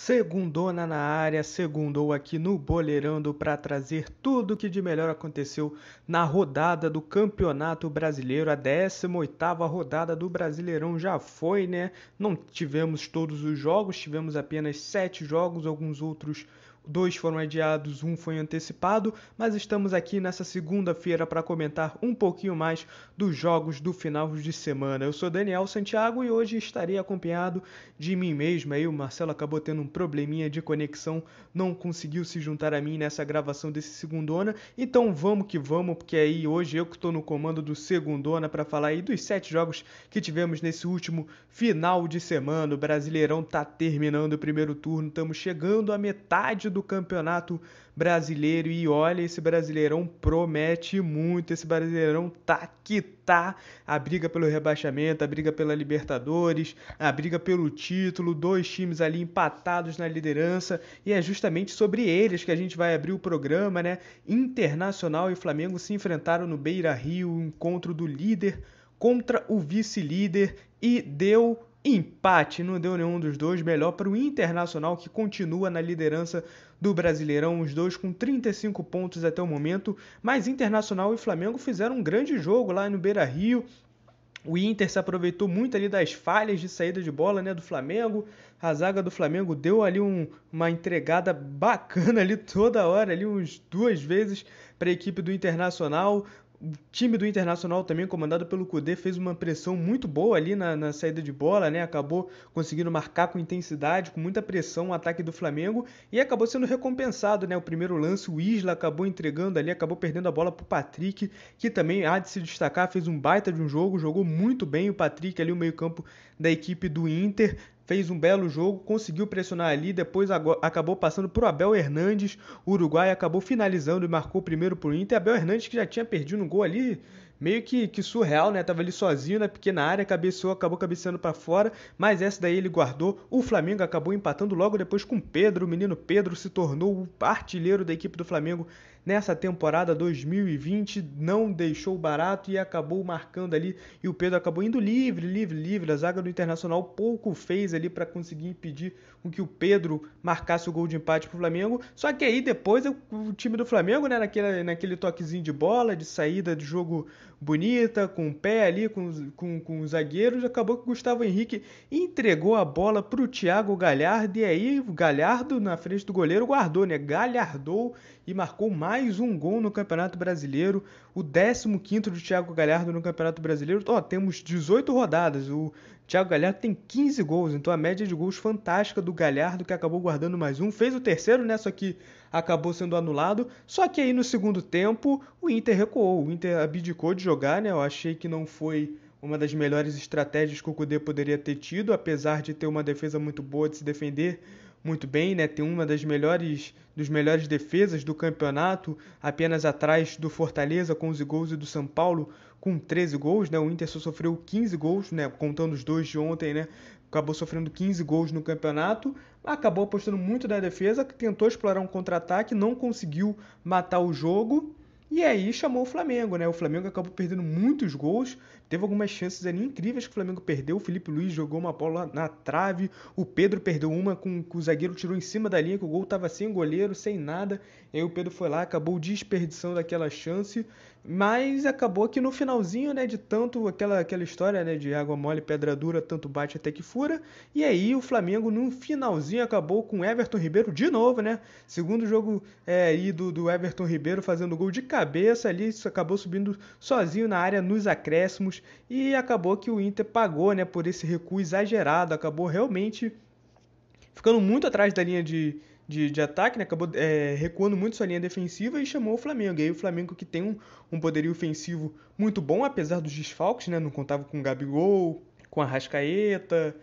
Segundona na área, segundou aqui no Boleirando para trazer tudo o que de melhor aconteceu na rodada do Campeonato Brasileiro. A 18ª rodada do Brasileirão já foi, né? Não tivemos todos os jogos, tivemos apenas 7 jogos, alguns outros 2 foram adiados, um foi antecipado, mas estamos aqui nessa segunda-feira para comentar um pouquinho mais dos jogos do final de semana. Eu sou Daniel Santiago e hoje estarei acompanhado de mim mesmo. Aí o Marcelo acabou tendo um probleminha de conexão, não conseguiu se juntar a mim nessa gravação desse Segundona. Então vamos que vamos, porque aí hoje eu que estou no comando do Segundona para falar aí dos 7 jogos que tivemos nesse último final de semana. O Brasileirão tá terminando o primeiro turno, estamos chegando à metade do Campeonato Brasileiro e olha, esse Brasileirão promete muito, esse Brasileirão tá que tá, a briga pelo rebaixamento, a briga pela Libertadores, a briga pelo título, 2 times ali empatados na liderança, e é justamente sobre eles que a gente vai abrir o programa, né? Internacional e Flamengo se enfrentaram no Beira-Rio, o encontro do líder contra o vice-líder, e deu empate, não deu nenhum dos dois. Melhor para o Internacional, que continua na liderança do Brasileirão, os dois com 35 pontos até o momento, mas Internacional e Flamengo fizeram um grande jogo lá no Beira-Rio. O Inter se aproveitou muito ali das falhas de saída de bola, né, do Flamengo. A zaga do Flamengo deu ali uma entregada bacana ali toda hora, ali uns 2 vezes para a equipe do Internacional. O time do Internacional também, comandado pelo Kudê, fez uma pressão muito boa ali na saída de bola, né? Acabou conseguindo marcar com intensidade, com muita pressão o ataque do Flamengo e acabou sendo recompensado, né? O primeiro lance, o Isla acabou entregando ali, acabou perdendo a bola para o Patrick, que também há de se destacar, fez um baita de um jogo, jogou muito bem o Patrick ali, o meio-campo da equipe do Inter. Fez um belo jogo, conseguiu pressionar ali, depois acabou passando para o Abel Hernandes, o Uruguai acabou finalizando e marcou o primeiro para o Inter. Abel Hernandes, que já tinha perdido um gol ali, meio que surreal, né? Tava ali sozinho na pequena área, cabeceou, acabou cabeceando para fora, mas essa daí ele guardou. O Flamengo acabou empatando logo depois com o Pedro. O menino Pedro se tornou o artilheiro da equipe do Flamengo nessa temporada 2020, não deixou barato e acabou marcando ali, e o Pedro acabou indo livre. A zaga do Internacional pouco fez ali para conseguir impedir com que o Pedro marcasse o gol de empate para o Flamengo. Só que aí depois o time do Flamengo, né, naquele toquezinho de bola, de saída de jogo bonita, com o pé ali, com os zagueiros, acabou que o Gustavo Henrique entregou a bola para o Thiago Galhardo, e aí o Galhardo na frente do goleiro guardou, né? Galhardou e marcou mais um gol no Campeonato Brasileiro, o 15º do Thiago Galhardo no Campeonato Brasileiro. Temos 18 rodadas, o Thiago Galhardo tem 15 gols, então a média de gols fantástica do Galhardo, que acabou guardando mais um, fez o terceiro, né, só que acabou sendo anulado. Só que aí no segundo tempo o Inter recuou, o Inter abdicou de jogar, né? Eu achei que não foi uma das melhores estratégias que o Kudê poderia ter tido, apesar de ter uma defesa muito boa, de se defender muito bem, né? Tem uma dos melhores defesas do campeonato, apenas atrás do Fortaleza com 11 gols e do São Paulo com 13 gols, né? O Inter só sofreu 15 gols, né? Contando os 2 de ontem, né? Acabou sofrendo 15 gols no campeonato, acabou apostando muito na defesa, que tentou explorar um contra-ataque, não conseguiu matar o jogo. E aí chamou o Flamengo, né? O Flamengo acabou perdendo muitos gols, teve algumas chances ali incríveis que o Flamengo perdeu. O Felipe Luiz jogou uma bola na trave, o Pedro perdeu uma com o zagueiro tirou em cima da linha, que o gol estava sem goleiro, sem nada. E aí o Pedro foi lá, acabou desperdiçando aquela chance, mas acabou que no finalzinho, né, de tanto aquela história, né, de água mole, pedra dura, tanto bate até que fura. E aí o Flamengo no finalzinho acabou com Everton Ribeiro de novo, né? Segundo jogo aí do Everton Ribeiro fazendo gol de cabeça ali, acabou subindo sozinho na área nos acréscimos e acabou que o Inter pagou, né, por esse recuo exagerado, acabou realmente ficando muito atrás da linha de ataque, né? Acabou recuando muito sua linha defensiva e chamou o Flamengo. E aí o Flamengo, que tem um poderio ofensivo muito bom, apesar dos desfalques, né? Não contava com o Gabigol, com a Arrascaeta,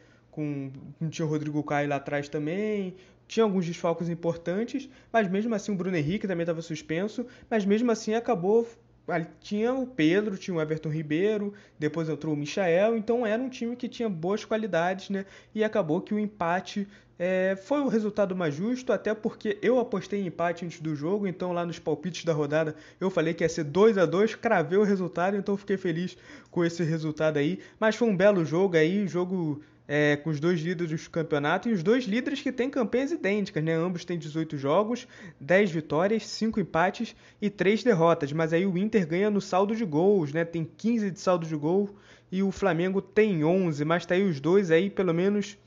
tinha o Rodrigo Caio lá atrás também, tinha alguns desfalques importantes, mas mesmo assim o Bruno Henrique também estava suspenso, mas mesmo assim acabou. Tinha o Pedro, tinha o Everton Ribeiro, depois entrou o Michael, então era um time que tinha boas qualidades, né? E acabou que o empate foi o resultado mais justo, até porque eu apostei em empate antes do jogo, então lá nos palpites da rodada eu falei que ia ser 2-2, cravei o resultado, então fiquei feliz com esse resultado aí. Mas foi um belo jogo aí, jogo com os dois líderes do campeonato e os dois líderes que têm campanhas idênticas, né? Ambos têm 18 jogos, 10 vitórias, 5 empates e 3 derrotas. Mas aí o Inter ganha no saldo de gols, né? Tem 15 de saldo de gol e o Flamengo tem 11. Mas tá aí os dois aí, pelo menos,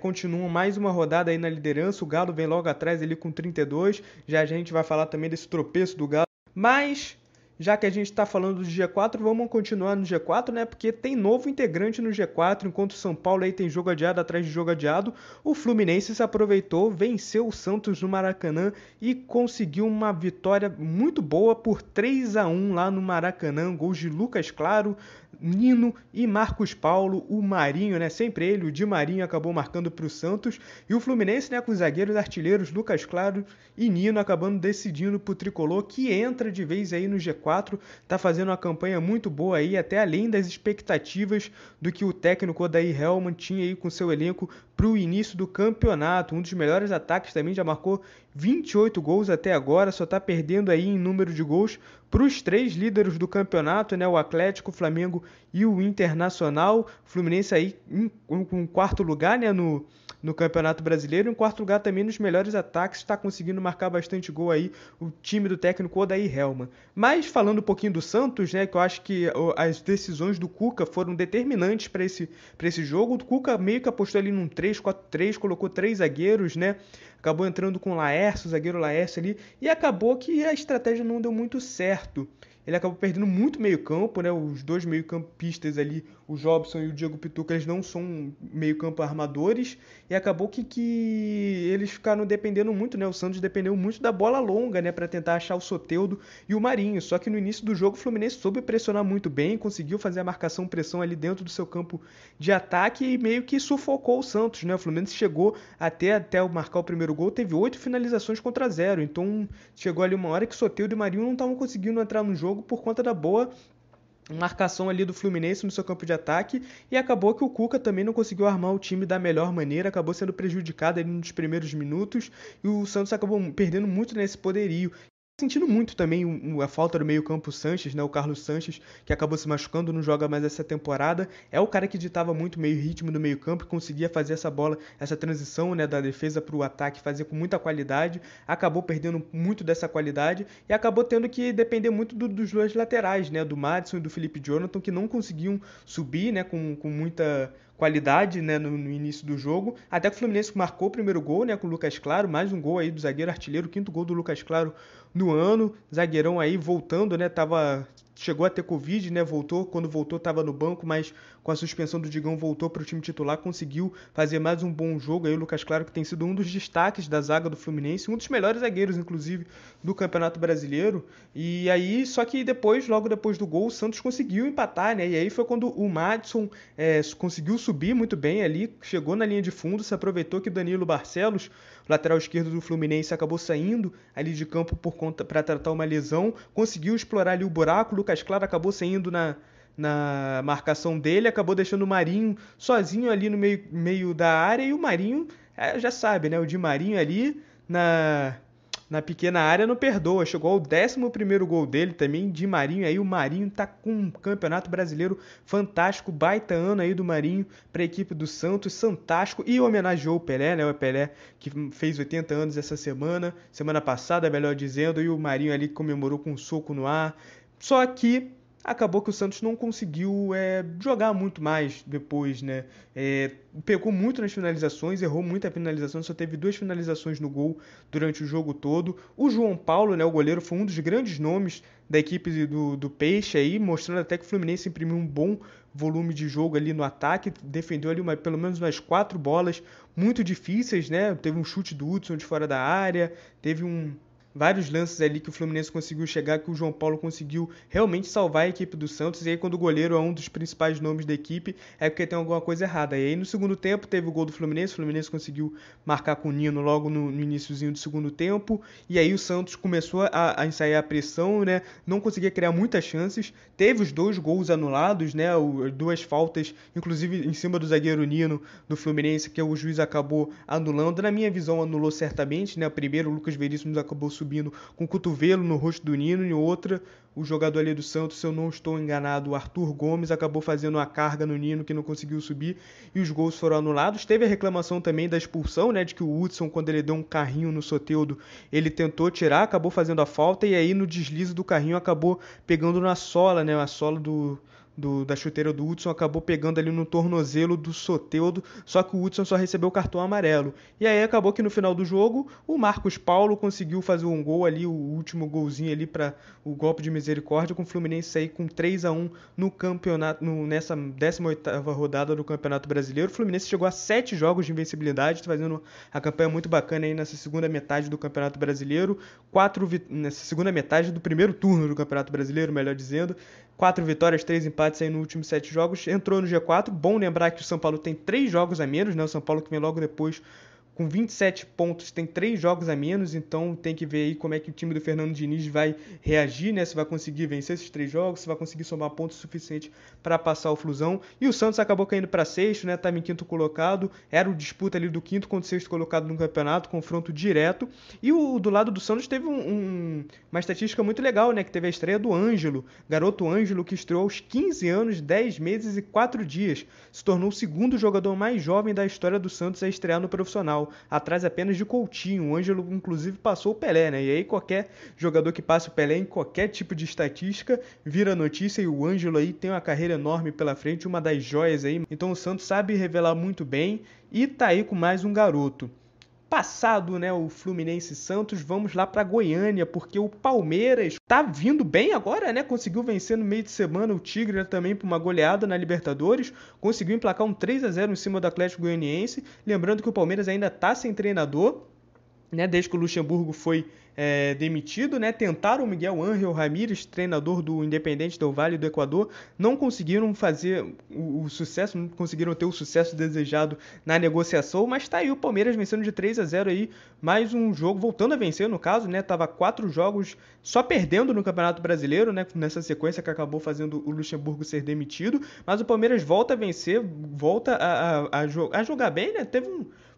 continuam mais uma rodada aí na liderança. O Galo vem logo atrás ali com 32. Já a gente vai falar também desse tropeço do Galo. Mas, já que a gente está falando do G4, vamos continuar no G4, né? Porque tem novo integrante no G4, enquanto o São Paulo aí tem jogo adiado atrás de jogo adiado, o Fluminense se aproveitou, venceu o Santos no Maracanã e conseguiu uma vitória muito boa por 3-1 lá no Maracanã, gols de Lucas Claro, Nino e Marcos Paulo, o Marinho, né? Sempre ele, o Di Marinho acabou marcando para o Santos e o Fluminense, né? Com os zagueiros artilheiros Lucas Claro e Nino acabando decidindo para o Tricolor, que entra de vez aí no G4, tá fazendo uma campanha muito boa aí, até além das expectativas do que o técnico Odair Hellmann tinha aí com seu elenco para o início do campeonato. Um dos melhores ataques também, já marcou 28 gols até agora, só está perdendo aí em número de gols para os 3 líderes do campeonato, né? O Atlético, o Flamengo e o Internacional. O Fluminense aí em quarto lugar, né? No Campeonato Brasileiro. Em quarto lugar também nos melhores ataques, está conseguindo marcar bastante gol aí o time do técnico Odair Hellmann. Mas falando um pouquinho do Santos, né, que eu acho que as decisões do Cuca foram determinantes para esse jogo. O Cuca meio que apostou ali num 3-4-3, colocou 3 zagueiros, né? Acabou entrando com o Laércio, o zagueiro Laércio ali, e acabou que a estratégia não deu muito certo. Ele acabou perdendo muito meio campo, né? Os dois meio-campistas ali, o Jobson e o Diego Pituca, eles não são meio-campo armadores. E acabou que eles ficaram dependendo muito, né? O Santos dependeu muito da bola longa, né? Para tentar achar o Soteldo e o Marinho. Só que no início do jogo o Fluminense soube pressionar muito bem, conseguiu fazer a marcação-pressão ali dentro do seu campo de ataque e meio que sufocou o Santos, né? O Fluminense chegou até marcar o primeiro gol, teve 8 finalizações contra 0. Então chegou ali uma hora que o Soteldo e o Marinho não estavam conseguindo entrar no jogo por conta da boa marcação ali do Fluminense no seu campo de ataque, e acabou que o Cuca também não conseguiu armar o time da melhor maneira, acabou sendo prejudicado ali nos primeiros minutos, e o Santos acabou perdendo muito nesse poderio. Sentindo muito também a falta do meio-campo Sanches, né? O Carlos Sanches, que acabou se machucando, não joga mais essa temporada. É o cara que ditava muito meio ritmo do meio-campo, e conseguia fazer essa bola, essa transição, né, da defesa para o ataque, fazer com muita qualidade. Acabou perdendo muito dessa qualidade e acabou tendo que depender muito dos dois laterais, né? Do Maddison e do Felipe Jonathan, que não conseguiam subir, né, com muita qualidade, né, no início do jogo, até que o Fluminense marcou o primeiro gol, né, com o Lucas Claro, mais um gol aí do zagueiro artilheiro, o 5º gol do Lucas Claro no ano, zagueirão aí voltando, né, chegou a ter Covid, né, quando voltou estava no banco, mas com a suspensão do Digão voltou para o time titular, conseguiu fazer mais um bom jogo aí, o Lucas Claro, que tem sido um dos destaques da zaga do Fluminense, um dos melhores zagueiros, inclusive, do Campeonato Brasileiro, e aí, só que logo depois do gol, o Santos conseguiu empatar, né, e aí foi quando o Maddison conseguiu subir muito bem ali, chegou na linha de fundo, se aproveitou que o Danilo Barcelos, lateral esquerdo do Fluminense, acabou saindo ali de campo para tratar uma lesão, conseguiu explorar ali o buraco, o Lucas Claro acabou saindo na marcação dele, acabou deixando o Marinho sozinho ali no meio da área, e o Marinho, já sabe, né, o Di Marinho ali na pequena área não perdoa, chegou ao 11º gol dele também, Di Marinho, aí o Marinho tá com um campeonato brasileiro fantástico, baita ano aí do Marinho para a equipe do Santos, fantástico, e homenageou o Pelé, né, o Pelé que fez 80 anos essa semana passada, melhor dizendo, e o Marinho ali comemorou com um soco no ar, só que acabou que o Santos não conseguiu jogar muito mais depois, né? Pegou muito nas finalizações, errou muita finalização, só teve 2 finalizações no gol durante o jogo todo. O João Paulo, né, o goleiro, foi um dos grandes nomes da equipe do Peixe aí, mostrando até que o Fluminense imprimiu um bom volume de jogo ali no ataque, defendeu ali pelo menos umas 4 bolas muito difíceis, né? Teve um chute do Hudson de fora da área, teve vários lances ali que o Fluminense conseguiu chegar, que o João Paulo conseguiu realmente salvar a equipe do Santos, e aí quando o goleiro é um dos principais nomes da equipe, é porque tem alguma coisa errada. E aí no segundo tempo teve o gol do Fluminense, o Fluminense conseguiu marcar com o Nino logo no iniciozinho do segundo tempo, e aí o Santos começou a ensaiar a pressão, né? Não conseguia criar muitas chances, teve os 2 gols anulados, né? 2 faltas, inclusive em cima do zagueiro Nino do Fluminense, que o juiz acabou anulando. Na minha visão, anulou certamente, né? O primeiro, o Lucas Veríssimo acabou subindo subindo com o cotovelo no rosto do Nino, e outra, o jogador ali do Santos, se eu não estou enganado, o Arthur Gomes, acabou fazendo uma carga no Nino que não conseguiu subir e os gols foram anulados. Teve a reclamação também da expulsão, né, de que o Hudson, quando ele deu um carrinho no Soteldo, ele tentou tirar, acabou fazendo a falta e aí no deslize do carrinho acabou pegando na sola, né, a sola da chuteira do Hudson acabou pegando ali no tornozelo do Soteldo, só que o Hudson só recebeu o cartão amarelo. E aí acabou que no final do jogo o Marcos Paulo conseguiu fazer um gol ali, o último golzinho ali para o golpe de misericórdia, com o Fluminense sair com 3-1 no campeonato, nessa 18ª rodada do Campeonato Brasileiro. O Fluminense chegou a 7 jogos de invencibilidade, fazendo a campanha muito bacana aí nessa segunda metade do Campeonato Brasileiro, nessa segunda metade do primeiro turno do Campeonato Brasileiro, melhor dizendo. 4 vitórias, 3 empates aí nos últimos 7 jogos, entrou no G4. Bom lembrar que o São Paulo tem 3 jogos a menos, né? O São Paulo que vem logo depois com 27 pontos, tem 3 jogos a menos, então tem que ver aí como é que o time do Fernando Diniz vai reagir, né? Se vai conseguir vencer esses 3 jogos, se vai conseguir somar pontos suficientes para passar o Flusão. E o Santos acabou caindo para sexto, né? Estava em quinto colocado, era o disputa ali do quinto contra o sexto colocado no campeonato, confronto direto. E do lado do Santos teve uma estatística muito legal, né? Que teve a estreia do Ângelo, garoto Ângelo, que estreou aos 15 anos, 10 meses e 4 dias. Se tornou o segundo jogador mais jovem da história do Santos a estrear no profissional, atrás apenas de Coutinho. O Ângelo inclusive passou o Pelé, né? E aí qualquer jogador que passe o Pelé em qualquer tipo de estatística vira notícia, e o Ângelo aí tem uma carreira enorme pela frente, uma das joias aí. Então o Santos sabe revelar muito bem e tá aí com mais um garoto. Passado, né, o Fluminense e Santos, vamos lá para Goiânia, porque o Palmeiras tá vindo bem agora, né? Conseguiu vencer no meio de semana o Tigre, né, também por uma goleada na Libertadores, conseguiu emplacar um 3-0 em cima do Atlético Goianiense. Lembrando que o Palmeiras ainda tá sem treinador, né, desde que o Luxemburgo foi demitido, né? Tentaram o Miguel Ángel Ramírez, treinador do Independente del Valle do Equador, não conseguiram fazer o sucesso, não conseguiram ter o sucesso desejado na negociação, mas tá aí o Palmeiras vencendo de 3-0 aí, mais um jogo, voltando a vencer no caso, né? Tava 4 jogos só perdendo no Campeonato Brasileiro, né? Nessa sequência que acabou fazendo o Luxemburgo ser demitido, mas o Palmeiras volta a vencer, volta a jogar bem, né?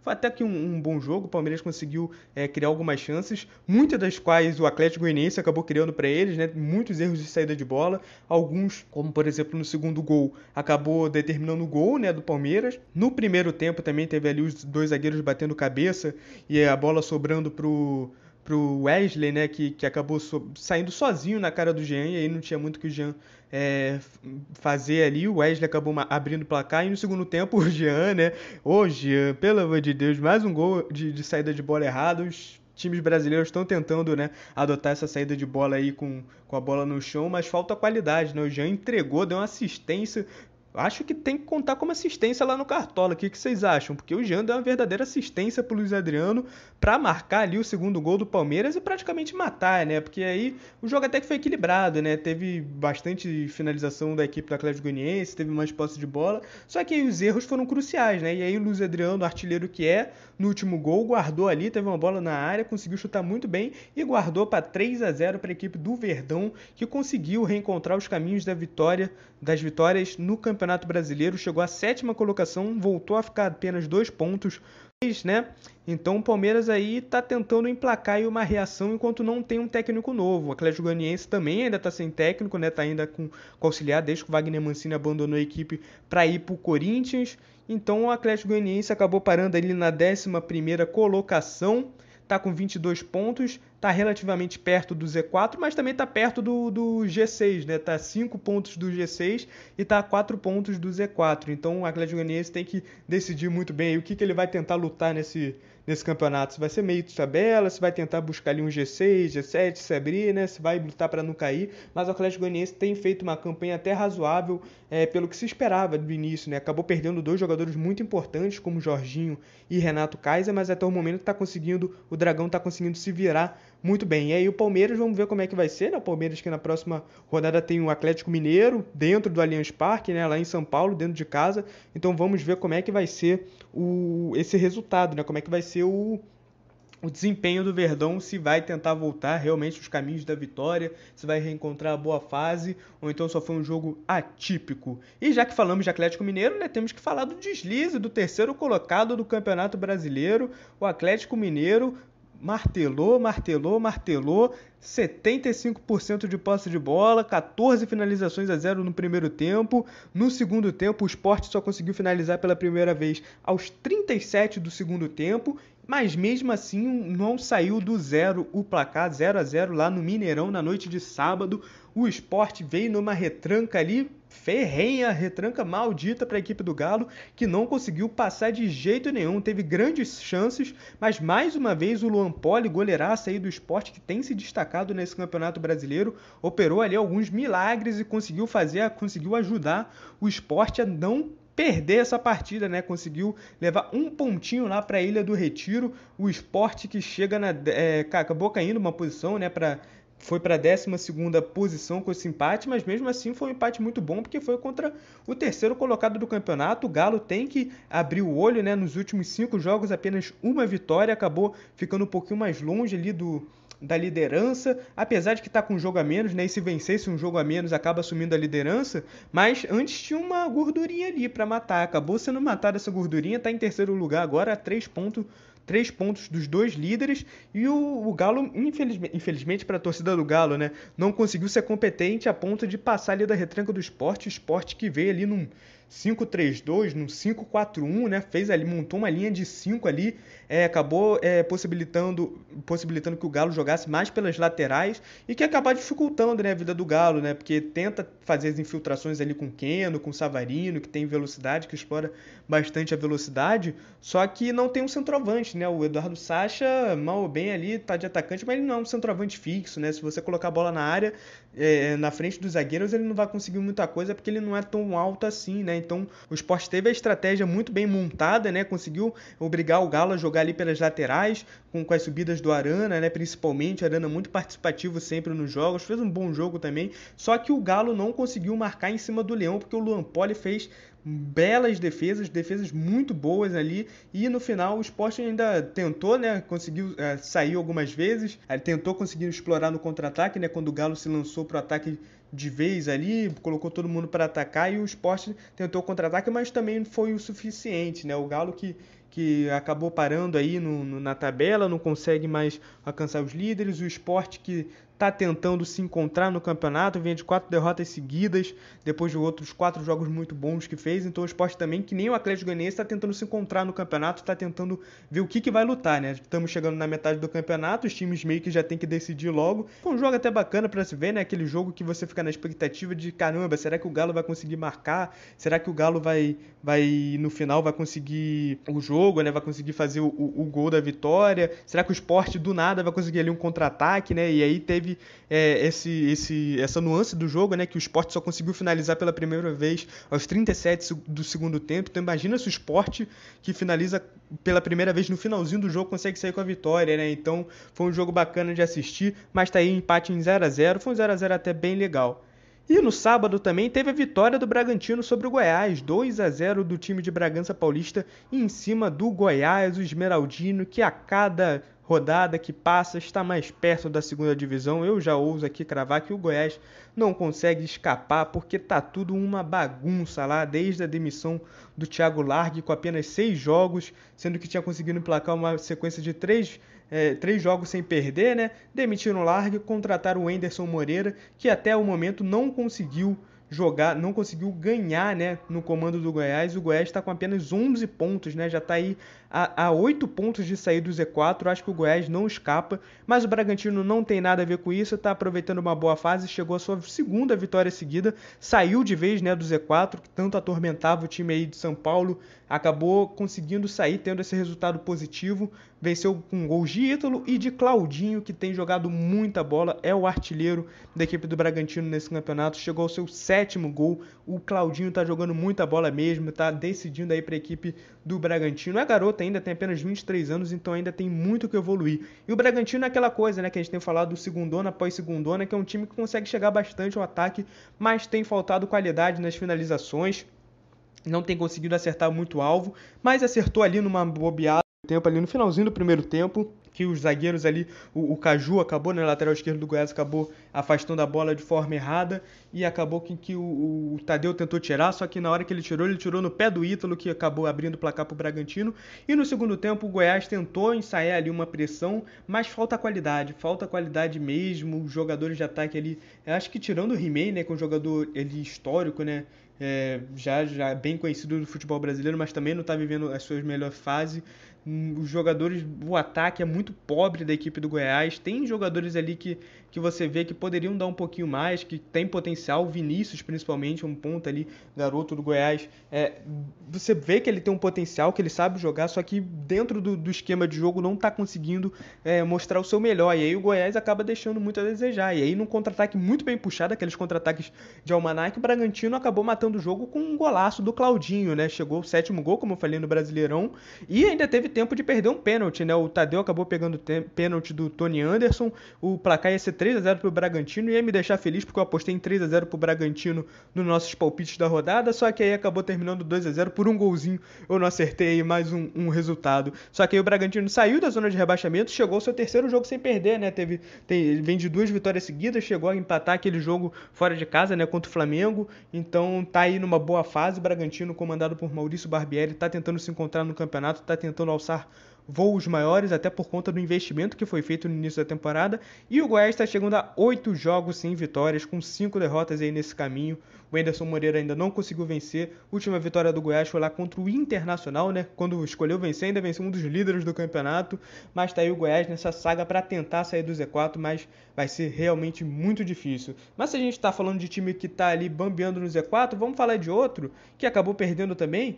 Foi até que um bom jogo, o Palmeiras conseguiu criar algumas chances, muitas das quais o Atlético Goianiense acabou criando para eles, né? Muitos erros de saída de bola, alguns, como por exemplo no segundo gol, acabou determinando o gol, né, do Palmeiras. No primeiro tempo também teve ali os 2 zagueiros batendo cabeça e a bola sobrando pro Wesley, né, que acabou saindo sozinho na cara do Jean, e aí não tinha muito que o Jean fazer ali. O Wesley acabou abrindo o placar, e no segundo tempo o Jean, né, Jean, pelo amor de Deus, mais um gol de saída de bola errada. Os times brasileiros estão tentando, né, adotar essa saída de bola aí com a bola no chão, mas falta qualidade, né? O Jean entregou, deu uma assistência. Acho que tem que contar como assistência lá no Cartola. O que vocês acham? Porque o Jean deu uma verdadeira assistência pro Luiz Adriano para marcar ali o segundo gol do Palmeiras e praticamente matar, né? Porque aí o jogo até que foi equilibrado, né? Teve bastante finalização da equipe do Atlético Goianiense, teve mais posse de bola, só que aí os erros foram cruciais, né? E aí o Luiz Adriano, artilheiro que é, no último gol, guardou ali, teve uma bola na área, conseguiu chutar muito bem e guardou para 3-0 para a equipe do Verdão, que conseguiu reencontrar os caminhos das vitórias no Campeonato Brasileiro, chegou à 7ª colocação, voltou a ficar apenas 2 pontos, né? Então o Palmeiras aí tá tentando emplacar aí uma reação enquanto não tem um técnico novo. O Atlético Goianiense também ainda tá sem técnico, né? Tá ainda com auxiliar, desde que o Wagner Mancini abandonou a equipe para ir pro Corinthians. Então o Atlético Goianiense acabou parando ali na 11ª colocação, tá com 22 pontos, tá relativamente perto do Z4, mas também tá perto do G6, né? Tá 5 pontos do G6 e tá a 4 pontos do Z4. Então o Atlético Goianiense tem que decidir muito bem aí o que ele vai tentar lutar nesse campeonato. Se vai ser meio de tabela, se vai tentar buscar ali um G6, G7, se abrir, né? Se vai lutar para não cair. Mas o Atlético Goianiense tem feito uma campanha até razoável pelo que se esperava do início, né? Acabou perdendo 2 jogadores muito importantes, como Jorginho e Renato Kaiser, mas até o momento o Dragão tá conseguindo se virar muito bem. E aí o Palmeiras, vamos ver como é que vai ser, né? O Palmeiras que na próxima rodada tem o Atlético Mineiro dentro do Allianz Parque, né? Lá em São Paulo, dentro de casa. Então vamos ver como é que vai ser esse resultado, né? Como é que vai ser o desempenho do Verdão, se vai tentar voltar realmente os caminhos da vitória, se vai reencontrar a boa fase, ou então só foi um jogo atípico. E já que falamos de Atlético Mineiro, né, temos que falar do deslize do 3º colocado do Campeonato Brasileiro, o Atlético Mineiro, martelou, 75% de posse de bola, 14 finalizações a 0 no primeiro tempo. No segundo tempo, o Sport só conseguiu finalizar pela primeira vez aos 37 do segundo tempo, mas mesmo assim não saiu do zero o placar, 0-0 lá no Mineirão na noite de sábado. O Sport veio numa retranca ali, ferrenha, retranca maldita para a equipe do Galo, que não conseguiu passar de jeito nenhum, teve grandes chances, mas mais uma vez o Luan Poli, goleiraço aí do Sport, que tem se destacado nesse Campeonato Brasileiro, operou ali alguns milagres e conseguiu ajudar o Sport a não perder essa partida, né? Conseguiu levar um pontinho lá para a Ilha do Retiro. O Sport que chega acabou caindo uma posição, né? Foi para a 12ª posição com esse empate, mas mesmo assim foi um empate muito bom, porque foi contra o terceiro colocado do campeonato. O Galo tem que abrir o olho, né? Nos últimos 5 jogos, apenas uma vitória, acabou ficando um pouquinho mais longe ali da liderança, apesar de que está com um jogo a menos, né? E se vencesse um jogo a menos, acaba assumindo a liderança, mas antes tinha uma gordurinha ali para matar, acabou sendo matada essa gordurinha, está em terceiro lugar agora, a 3 pontos dos 2 líderes, e o Galo, infelizmente para a torcida do Galo, né, não conseguiu ser competente a ponto de passar ali da retranca do Sport, o Sport que veio ali num 5-3-2, num 5-4-1, né, montou uma linha de 5 ali, acabou possibilitando que o Galo jogasse mais pelas laterais, e que acaba dificultando, né, a vida do Galo, né, porque tenta fazer as infiltrações ali com o Keno, com o Savarino, que tem velocidade, que explora bastante a velocidade, só que não tem um centroavante, né? O Eduardo Sacha, mal ou bem ali, tá de atacante, mas ele não é um centroavante fixo, né? Se você colocar a bola na área, na frente dos zagueiros, ele não vai conseguir muita coisa, porque ele não é tão alto assim, né? Então, o Sport teve a estratégia muito bem montada, né? Conseguiu obrigar o Galo a jogar ali pelas laterais, com as subidas do Arana, né? Principalmente, o Arana muito participativo sempre nos jogos, fez um bom jogo também, só que o Galo não conseguiu marcar em cima do Leão, porque o Luan Poli fez belas defesas muito boas ali, e no final o Sport ainda tentou, né, conseguiu sair algumas vezes, tentou conseguir explorar no contra-ataque, né, quando o Galo se lançou para o ataque de vez ali, colocou todo mundo para atacar, e o Sport tentou contra-ataque, mas também foi o suficiente, né, o Galo que acabou parando aí na tabela, não consegue mais alcançar os líderes, o Sport que está tentando se encontrar no campeonato, vem de 4 derrotas seguidas, depois de outros 4 jogos muito bons que fez, então o Sport também, que nem o Atlético Goianiense, está tentando se encontrar no campeonato, está tentando ver o que vai lutar, né? Estamos chegando na metade do campeonato, os times meio que já tem que decidir logo. Foi um jogo até bacana para se ver, né? Aquele jogo que você fica na expectativa de, caramba, será que o Galo vai conseguir marcar? Será que o Galo vai no final, vai conseguir o jogo, né? Vai conseguir fazer o gol da vitória? Será que o Sport do nada vai conseguir ali um contra-ataque, né? E aí teve essa nuance do jogo, né, que o Sport só conseguiu finalizar pela primeira vez aos 37 do segundo tempo. Então imagina se o Sport, que finaliza pela primeira vez no finalzinho do jogo, consegue sair com a vitória, né? Então foi um jogo bacana de assistir, mas tá aí empate em 0-0, foi um 0-0 até bem legal. E no sábado também teve a vitória do Bragantino sobre o Goiás, 2-0 do time de Bragança Paulista em cima do Goiás, o Esmeraldino, que a cada rodada que passa está mais perto da segunda divisão. Eu já ouso aqui cravar que o Goiás não consegue escapar, porque tá tudo uma bagunça lá, desde a demissão do Thiago Largue com apenas 6 jogos, sendo que tinha conseguido emplacar uma sequência de 3 jogos sem perder, né? Demitiram o Largue, contrataram o Enderson Moreira, que até o momento não conseguiu jogar, não conseguiu ganhar, né, no comando do Goiás. O Goiás está com apenas 11 pontos, né, já está aí a 8 pontos de sair do Z4. Acho que o Goiás não escapa, mas o Bragantino não tem nada a ver com isso, está aproveitando uma boa fase, chegou a sua segunda vitória seguida, saiu de vez, né, do Z4, que tanto atormentava o time aí de São Paulo, acabou conseguindo sair, tendo esse resultado positivo, venceu com gols de Ítalo e de Claudinho, que tem jogado muita bola, é o artilheiro da equipe do Bragantino nesse campeonato, chegou ao seu 7º gol. O Claudinho tá jogando muita bola mesmo, tá decidindo aí para a equipe do Bragantino. É garoto ainda, tem apenas 23 anos, então ainda tem muito que evoluir. E o Bragantino é aquela coisa, né, que a gente tem falado do segundona após segundona, que é um time que consegue chegar bastante ao ataque, mas tem faltado qualidade nas finalizações, não tem conseguido acertar muito alvo, mas acertou ali numa bobeada tempo, ali no finalzinho do primeiro tempo, que os zagueiros ali, o Caju acabou, né, lateral esquerdo do Goiás, acabou afastando a bola de forma errada e acabou que o Tadeu tentou tirar, só que na hora que ele tirou no pé do Ítalo, que acabou abrindo o placar para o Bragantino. E no segundo tempo o Goiás tentou ensaiar ali uma pressão, mas falta qualidade mesmo, os jogadores de ataque ali, eu acho que tirando o He-Man, né, que é um jogador ali histórico, né, já bem conhecido do futebol brasileiro, mas também não está vivendo as suas melhores fases. Os jogadores, o ataque é muito pobre da equipe do Goiás. Tem jogadores ali que você vê que poderiam dar um pouquinho mais, que tem potencial. O Vinícius, principalmente, um ponta ali, garoto do Goiás. Você vê que ele tem um potencial, que ele sabe jogar, só que dentro do esquema de jogo não está conseguindo mostrar o seu melhor. E aí o Goiás acaba deixando muito a desejar. E aí num contra-ataque muito bem puxado, aqueles contra-ataques de Almanac, o Bragantino acabou matando o jogo com um golaço do Claudinho, né? Chegou o 7º gol, como eu falei, no Brasileirão, e ainda teve tempo de perder um pênalti, né? O Tadeu acabou pegando pênalti do Tony Anderson, o placar ia ser 3-0 pro Bragantino, ia me deixar feliz porque eu apostei em 3-0 pro Bragantino nos nossos palpites da rodada, só que aí acabou terminando 2-0 por um golzinho, eu não acertei aí mais um resultado. Só que aí o Bragantino saiu da zona de rebaixamento, chegou ao seu terceiro jogo sem perder, né? Ele vem de 2 vitórias seguidas, chegou a empatar aquele jogo fora de casa, né, contra o Flamengo, então tá aí numa boa fase. O Bragantino, comandado por Maurício Barbieri, tá tentando se encontrar no campeonato, tá tentando alçar voos maiores, até por conta do investimento que foi feito no início da temporada, e o Goiás está chegando a 8 jogos sem vitórias, com 5 derrotas aí nesse caminho. O Anderson Moreira ainda não conseguiu vencer. A última vitória do Goiás foi lá contra o Internacional, né? Quando escolheu vencer, ainda venceu um dos líderes do campeonato, mas tá aí o Goiás nessa saga para tentar sair do Z4, mas vai ser realmente muito difícil. Mas se a gente está falando de time que está ali bambeando no Z4, vamos falar de outro que acabou perdendo também,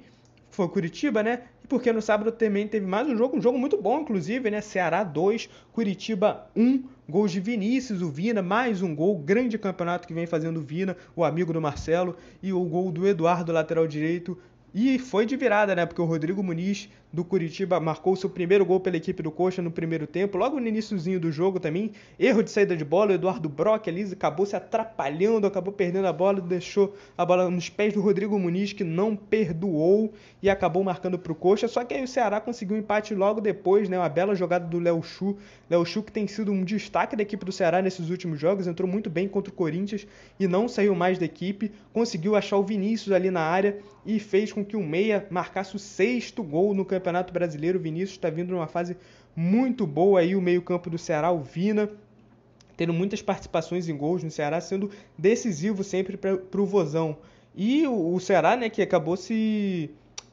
foi o Curitiba, né? E porque no sábado também teve mais um jogo muito bom, inclusive, né? Ceará 2, Curitiba 1, gols de Vinícius, o Vina, mais um gol, grande campeonato que vem fazendo o Vina, o amigo do Marcelo, e o gol do Eduardo, lateral direito. E foi de virada, né? Porque o Rodrigo Muniz, do Curitiba, marcou seu primeiro gol pela equipe do Coxa no primeiro tempo, logo no iniciozinho do jogo também. Erro de saída de bola, o Eduardo Brock ali acabou se atrapalhando, acabou perdendo a bola, deixou a bola nos pés do Rodrigo Muniz, que não perdoou e acabou marcando para o Coxa. Só que aí o Ceará conseguiu um empate logo depois, né? Uma bela jogada do Léo Chu. Léo Chu, que tem sido um destaque da equipe do Ceará nesses últimos jogos, entrou muito bem contra o Corinthians e não saiu mais da equipe. Conseguiu achar o Vinícius ali na área e fez com que o meia marcasse o 6º gol no Campeonato Brasileiro. O Vinícius está vindo numa fase muito boa aí, o meio-campo do Ceará, o Vina, tendo muitas participações em gols no Ceará, sendo decisivo sempre para o Vozão. E o Ceará, né, que acabou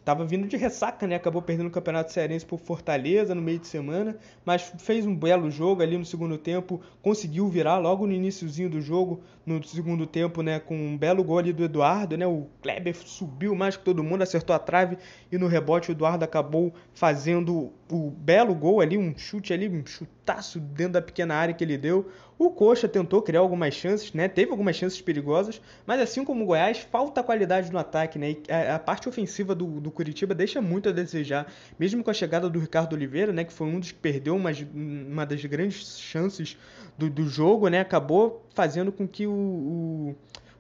tava vindo de ressaca, né? Acabou perdendo o Campeonato Cearense por Fortaleza no meio de semana, mas fez um belo jogo ali no segundo tempo, conseguiu virar logo no iniciozinho do jogo, no segundo tempo, né? Com um belo gol ali do Eduardo, né? O Kleber subiu mais que todo mundo, acertou a trave e no rebote o Eduardo acabou fazendo o belo gol ali, um chute ali, um chutaço dentro da pequena área que ele deu. O Coxa tentou criar algumas chances, né? Teve algumas chances perigosas, mas assim como o Goiás, falta qualidade no ataque, né? E a parte ofensiva do Curitiba deixa muito a desejar, mesmo com a chegada do Ricardo Oliveira, né? Que foi um dos que perdeu uma das grandes chances do jogo, né? Acabou fazendo com que o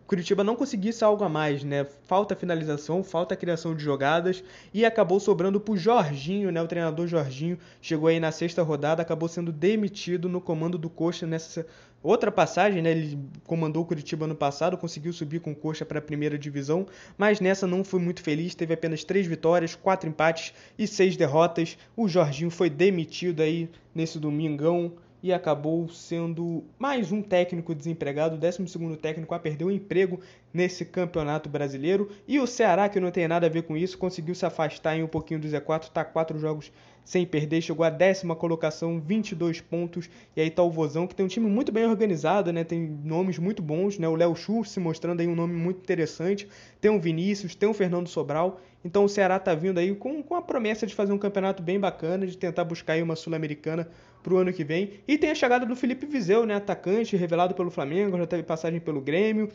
Curitiba não conseguisse algo a mais, né? Falta finalização, falta criação de jogadas e acabou sobrando pro Jorginho, né? O treinador Jorginho chegou aí na 6ª rodada, acabou sendo demitido no comando do Coxa nessa outra passagem, né? Ele comandou o Curitiba ano passado, conseguiu subir com o Coxa para a primeira divisão, mas nessa não foi muito feliz, teve apenas 3 vitórias, 4 empates e 6 derrotas. O Jorginho foi demitido aí nesse domingão e acabou sendo mais um técnico desempregado, o 12º técnico a perder o emprego nesse campeonato brasileiro. E o Ceará, que não tem nada a ver com isso, conseguiu se afastar em um pouquinho do Z4, está 4 jogos sem perder, chegou à 10ª colocação, 22 pontos, e aí tá o Vozão, que tem um time muito bem organizado, né? Tem nomes muito bons, né? O Léo Chu se mostrando aí um nome muito interessante, tem o Vinícius, tem o Fernando Sobral, então o Ceará tá vindo aí com a promessa de fazer um campeonato bem bacana, de tentar buscar aí uma Sul-Americana pro ano que vem. E tem a chegada do Felipe Viseu, né? Atacante, revelado pelo Flamengo, já teve passagem pelo Grêmio,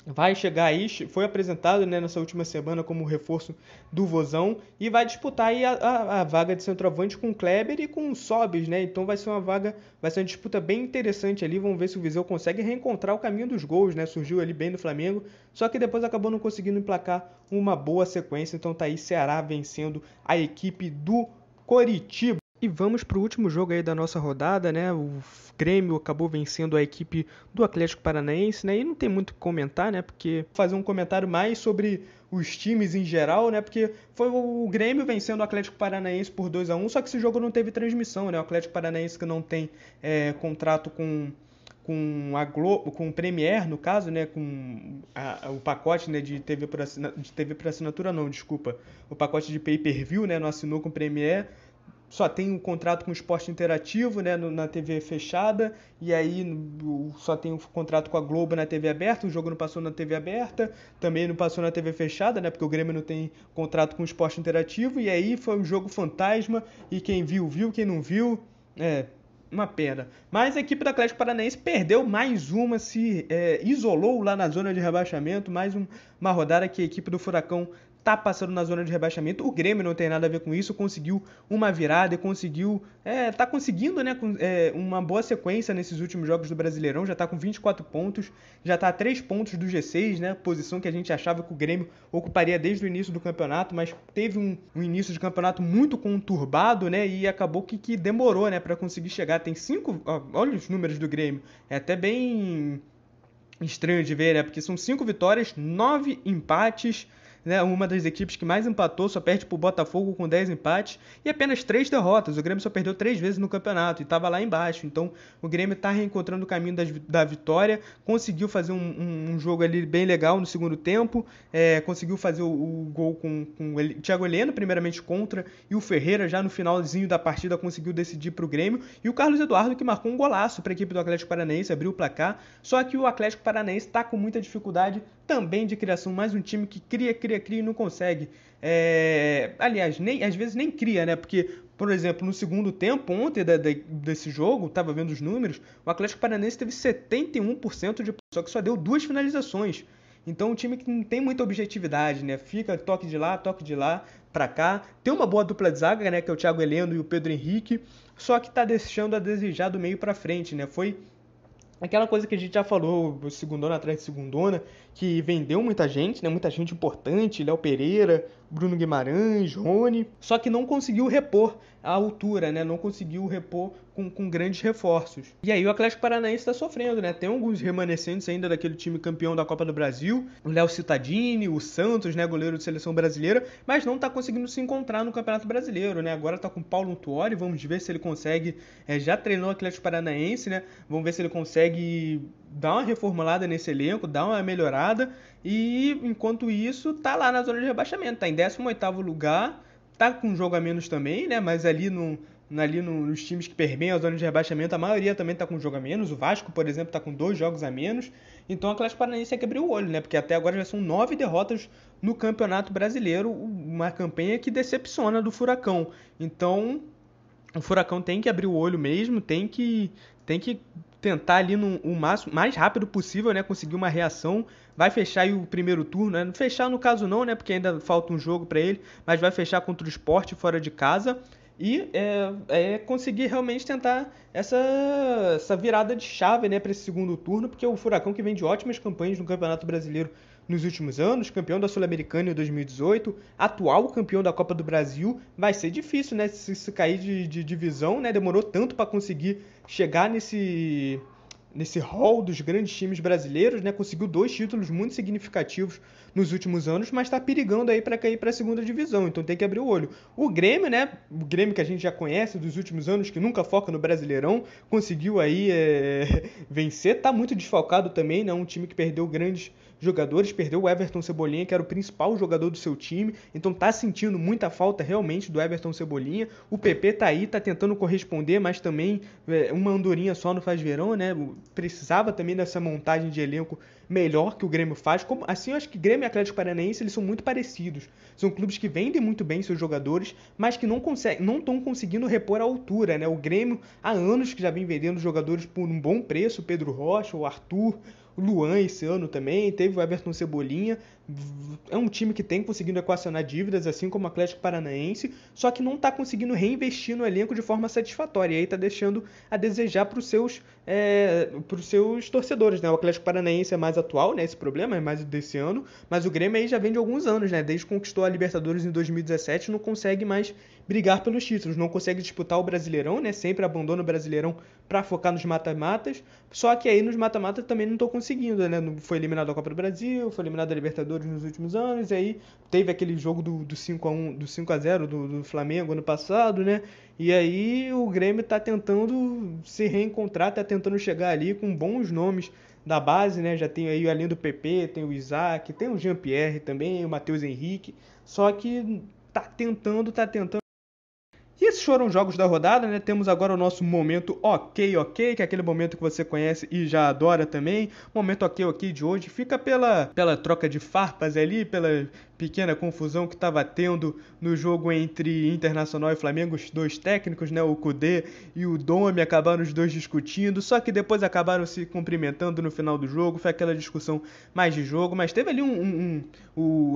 vai chegar aí, foi apresentado, né, nessa última semana como reforço do Vozão e vai disputar aí a vaga de centroavante com o Kleber e com o Sobis, né? Então vai ser uma disputa bem interessante ali. Vamos ver se o Viseu consegue reencontrar o caminho dos gols, né? Surgiu ali bem no Flamengo, só que depois acabou não conseguindo emplacar uma boa sequência. Então tá aí Ceará vencendo a equipe do Coritiba. E vamos para o último jogo aí da nossa rodada, né? O Grêmio acabou vencendo a equipe do Atlético Paranaense, né? E não tem muito o que comentar, né? Porque fazer um comentário mais sobre os times em geral, né? Porque foi o Grêmio vencendo o Atlético Paranaense por 2-1, só que esse jogo não teve transmissão, né? O Atlético Paranaense que não tem contrato com a Globo, com o Premiere, no caso, né, com o pacote, né, de TV por assinatura, não, desculpa, o pacote de pay-per-view, né, não assinou com o Premiere, só tem um contrato com o Esporte Interativo, né, na TV fechada, e aí só tem um contrato com a Globo na TV aberta, o jogo não passou na TV aberta, também não passou na TV fechada, né, porque o Grêmio não tem contrato com o Esporte Interativo, e aí foi um jogo fantasma, e quem viu, viu, quem não viu, uma pena. Mas a equipe do Atlético Paranaense perdeu mais uma, se isolou lá na zona de rebaixamento, mais uma rodada que a equipe do Furacão tá passando na zona de rebaixamento. O Grêmio não tem nada a ver com isso, conseguiu uma virada e tá conseguindo, né, uma boa sequência nesses últimos jogos do Brasileirão, já tá com 24 pontos, já tá a 3 pontos do G6, né, posição que a gente achava que o Grêmio ocuparia desde o início do campeonato, mas teve um início de campeonato muito conturbado, né, e acabou que demorou, né, para conseguir chegar. Tem 5, olha os números do Grêmio, é até bem estranho de ver, né, porque são 5 vitórias, 9 empates, né, uma das equipes que mais empatou, só perde para o Botafogo com 10 empates e apenas 3 derrotas. O Grêmio só perdeu 3 vezes no campeonato e estava lá embaixo. Então o Grêmio está reencontrando o caminho da vitória, conseguiu fazer um jogo ali bem legal no segundo tempo, conseguiu fazer o gol com o Thiago Heleno, primeiramente contra, e o Ferreira já no finalzinho da partida conseguiu decidir para o Grêmio, e o Carlos Eduardo que marcou um golaço para a equipe do Atlético Paranaense, abriu o placar, só que o Atlético Paranaense está com muita dificuldade também de criação, mais um time que cria e não consegue. Aliás, às vezes nem cria, né? Porque, por exemplo, no segundo tempo, ontem desse jogo, estava vendo os números, o Atlético Paranaense teve 71% de posse, só que só deu 2 finalizações. Então, um time que não tem muita objetividade, né? Fica toque de lá para cá. Tem uma boa dupla de zaga, né? Que é o Thiago Heleno e o Pedro Henrique, só que está deixando a desejar do meio para frente, né? Foi aquela coisa que a gente já falou, segundona atrás de segundona, que vendeu muita gente, né? Muita gente importante, Léo Pereira, Bruno Guimarães, Rony, só que não conseguiu repor a altura, né? Não conseguiu repor com grandes reforços. E aí o Atlético Paranaense está sofrendo, né? Tem alguns remanescentes ainda daquele time campeão da Copa do Brasil, o Léo Cittadini, o Santos, né? Goleiro de seleção brasileira, mas não está conseguindo se encontrar no Campeonato Brasileiro, né? Agora está com o Paulo Tuori, vamos ver se ele consegue, já treinou o Atlético Paranaense, né? Vamos ver se ele consegue dar uma reformulada nesse elenco, dar uma melhorada, e enquanto isso tá lá na zona de rebaixamento, tá em 18º lugar, tá com um jogo a menos também, né? Mas ali nos times que permeiam a zona de rebaixamento, a maioria também tá com um jogo a menos. O Vasco, por exemplo, tá com 2 jogos a menos. Então o Atlético Paranaense tem que abrir o olho, né? Porque até agora já são 9 derrotas no Campeonato Brasileiro, uma campanha que decepciona do Furacão. Então o Furacão tem que abrir o olho mesmo, tem que tentar ali o mais rápido possível, né, conseguir uma reação. Vai fechar aí o primeiro turno, né? Fechar no caso não, né, porque ainda falta um jogo para ele, mas vai fechar contra o Sport fora de casa e conseguir realmente tentar essa virada de chave, né, para esse segundo turno, porque o Furacão, que vem de ótimas campanhas no Campeonato Brasileiro nos últimos anos, campeão da Sul-Americana em 2018, atual campeão da Copa do Brasil, vai ser difícil, né, se cair de divisão, né? Demorou tanto para conseguir chegar nesse hall dos grandes times brasileiros, né? Conseguiu 2 títulos muito significativos nos últimos anos, mas está perigando aí para cair para a segunda divisão, então tem que abrir o olho. O Grêmio, né? O Grêmio que a gente já conhece dos últimos anos, que nunca foca no Brasileirão, conseguiu aí vencer, está muito desfalcado também, né? Um time que perdeu grandes jogadores, perdeu o Everton Cebolinha, que era o principal jogador do seu time, então tá sentindo muita falta realmente do Everton Cebolinha. O PP tá aí, tá tentando corresponder, mas também uma andorinha só não faz verão, né? Precisava também dessa montagem de elenco melhor que o Grêmio faz. Assim, eu acho que Grêmio e Atlético Paranaense, eles são muito parecidos. São clubes que vendem muito bem seus jogadores, mas que não estão conseguindo repor a altura, né? O Grêmio há anos que já vem vendendo jogadores por um bom preço, o Pedro Rocha, o Arthur, o Luan esse ano também, teve o Everton Cebolinha. É um time que tem conseguindo equacionar dívidas, assim como o Atlético Paranaense, só que não está conseguindo reinvestir no elenco de forma satisfatória. E aí está deixando a desejar para os seus torcedores, né? O Atlético Paranaense é mais atual, né? Esse problema é mais desse ano, mas o Grêmio aí já vem de alguns anos, né? Desde que conquistou a Libertadores em 2017, não consegue mais brigar pelos títulos, não consegue disputar o Brasileirão, né? Sempre abandona o Brasileirão para focar nos mata-matas. Só que aí nos mata-matas também não estou conseguindo, né? Foi eliminado da Copa do Brasil, foi eliminado da Libertadores nos últimos anos, e aí teve aquele jogo do 5-1, do 5-0 do Flamengo ano passado, né? E aí o Grêmio está tentando se reencontrar, está tentando chegar ali com bons nomes da base, né? Já tem aí além do PP, tem o Isaac, tem o Jean-Pierre também, o Matheus Henrique, só que tá tentando. E esses foram os jogos da rodada, né? Temos agora o nosso momento ok, que é aquele momento que você conhece e já adora também. Momento ok de hoje fica pela troca de farpas ali, pela pequena confusão que estava tendo no jogo entre Internacional e Flamengo, os dois técnicos, né? O Kudê e o Domi acabaram os dois discutindo, só que depois acabaram se cumprimentando no final do jogo. Foi aquela discussão mais de jogo, mas teve ali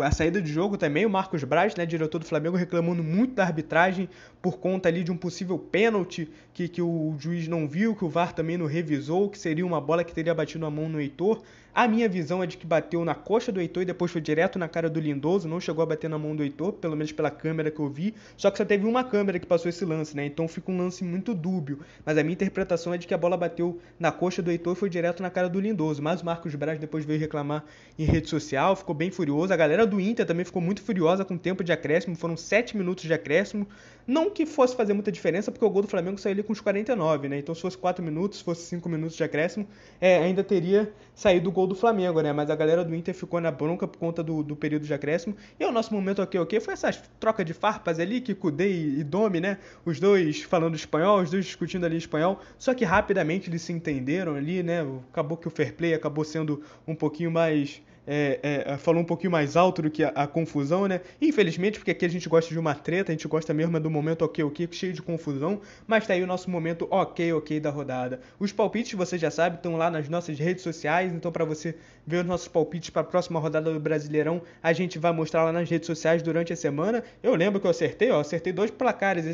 a saída de jogo também. O Marcos Braz, né, diretor do Flamengo, reclamando muito da arbitragem por conta ali de um possível pênalti que o juiz não viu, que o VAR também não revisou, que seria uma bola que teria batido a mão no Heitor. A minha visão é de que bateu na coxa do Heitor e depois foi direto na cara do Lindoso, não chegou a bater na mão do Heitor, pelo menos pela câmera que eu vi, só que só teve uma câmera que passou esse lance, né? Então fica um lance muito dúbio, mas a minha interpretação é de que a bola bateu na coxa do Heitor e foi direto na cara do Lindoso. Mas o Marcos Braz depois veio reclamar em rede social, ficou bem furioso. A galera do Inter também ficou muito furiosa com o tempo de acréscimo, foram 7 minutos de acréscimo. Não que fosse fazer muita diferença, porque o gol do Flamengo saiu ali com os 49, né? Então se fosse 4 minutos, se fosse 5 minutos de acréscimo, ainda teria saído o gol do Flamengo, né? Mas a galera do Inter ficou na bronca por conta do período de acréscimo. E o nosso momento ok foi essa troca de farpas ali, que Kudê e Domi, né? Os dois falando espanhol, os dois discutindo ali espanhol. Só que rapidamente eles se entenderam ali, né? Acabou que o fair play acabou sendo um pouquinho mais... falou um pouquinho mais alto do que a confusão, né? Infelizmente, porque aqui a gente gosta de uma treta, a gente gosta mesmo do momento ok, cheio de confusão, mas tá aí o nosso momento ok da rodada. Os palpites, você já sabe, estão lá nas nossas redes sociais, então para você ver os nossos palpites para a próxima rodada do Brasileirão, a gente vai mostrar lá nas redes sociais durante a semana. Eu lembro que eu acertei 2 placares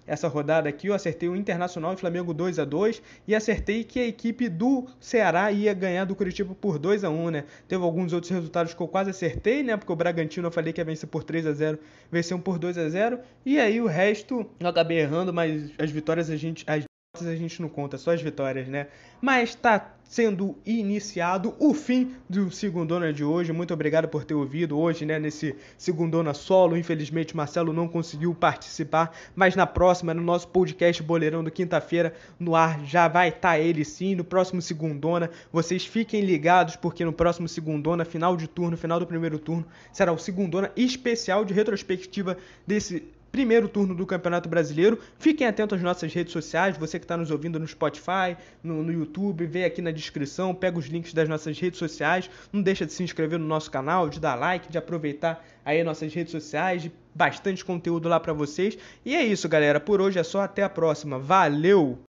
essa rodada aqui, eu acertei o Internacional e Flamengo 2-2 e acertei que a equipe do Ceará ia ganhar do Curitiba por 2-1, né? Teve alguns outros resultados que eu quase acertei, né? Porque o Bragantino eu falei que ia vencer por 3-0, venceu por 2-0. E aí o resto eu acabei errando, mas as vitórias a gente não conta, só as vitórias, né? Mas tá sendo iniciado o fim do Segundona de hoje. Muito obrigado por ter ouvido hoje, né? Nesse Segundona solo. Infelizmente, Marcelo não conseguiu participar, mas na próxima, no nosso podcast Boleirão do quinta-feira, no ar já vai estar ele sim. No próximo Segundona, vocês fiquem ligados, porque no próximo Segundona, final de turno, final do primeiro turno, será o Segundona especial de retrospectiva desse primeiro turno do Campeonato Brasileiro. Fiquem atentos às nossas redes sociais, você que está nos ouvindo no Spotify, no YouTube, vê aqui na descrição, pega os links das nossas redes sociais, não deixa de se inscrever no nosso canal, de dar like, de aproveitar aí nossas redes sociais, de bastante conteúdo lá para vocês. E é isso, galera, por hoje é só, até a próxima, valeu!